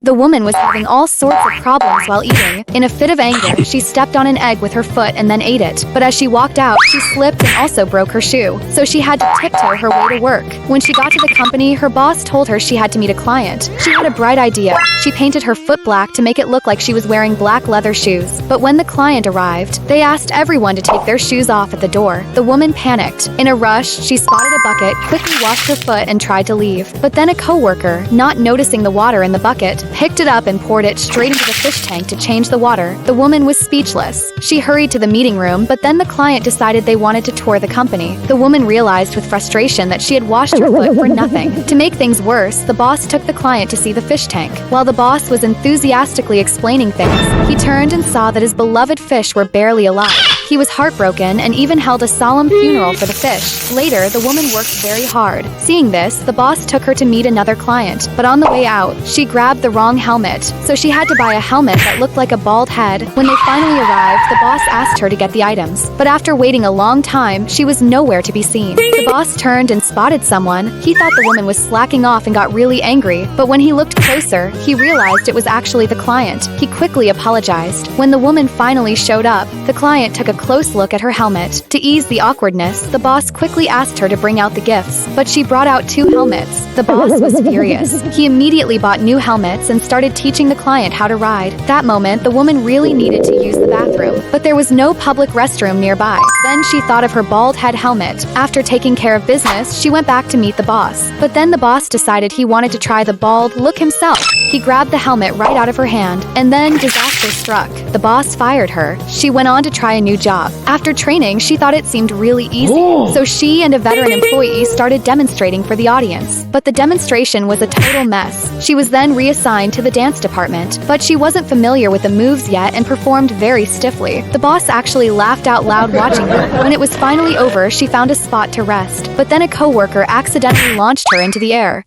The woman was having all sorts of problems while eating. In a fit of anger, she stepped on an egg with her foot and then ate it. But as she walked out, she slipped and also broke her shoe. So she had to tiptoe her way to work. When she got to the company, her boss told her she had to meet a client. She had a bright idea. She painted her foot black to make it look like she was wearing black leather shoes. But when the client arrived, they asked everyone to take their shoes off at the door. The woman panicked. In a rush, she spotted a bucket, quickly washed her foot and tried to leave. But then a coworker, not noticing the water in the bucket, picked it up and poured it straight into the fish tank to change the water. The woman was speechless. She hurried to the meeting room, but then the client decided they wanted to tour the company. The woman realized with frustration that she had washed her foot for nothing. To make things worse, the boss took the client to see the fish tank. While the boss was enthusiastically explaining things, he turned and saw that his beloved fish were barely alive. He was heartbroken and even held a solemn funeral for the fish. Later, the woman worked very hard. Seeing this, the boss took her to meet another client, but on the way out, she grabbed the wrong helmet, so she had to buy a helmet that looked like a bald head. When they finally arrived, the boss asked her to get the items, but after waiting a long time, she was nowhere to be seen. The boss turned and spotted someone. He thought the woman was slacking off and got really angry, but when he looked closer, he realized it was actually the client. He quickly apologized. When the woman finally showed up, the client took a close look at her helmet. To ease the awkwardness, the boss quickly asked her to bring out the gifts, but she brought out 2 helmets. The boss was furious. He immediately bought new helmets and started teaching the client how to ride. That moment, the woman really needed to use the bathroom, but there was no public restroom nearby. Then she thought of her bald head helmet. After taking care of business, she went back to meet the boss. But then the boss decided he wanted to try the bald look himself. He grabbed the helmet right out of her hand, and then disaster struck. The boss fired her. She went on to try a new job. After training, she thought it seemed really easy. So she and a veteran employee started demonstrating for the audience. But the demonstration was a total mess. She was then reassigned to the dance department, but she wasn't familiar with the moves yet and performed very stiffly. The boss actually laughed out loud watching her. When it was finally over, she found a spot to rest. But then a coworker accidentally launched her into the air.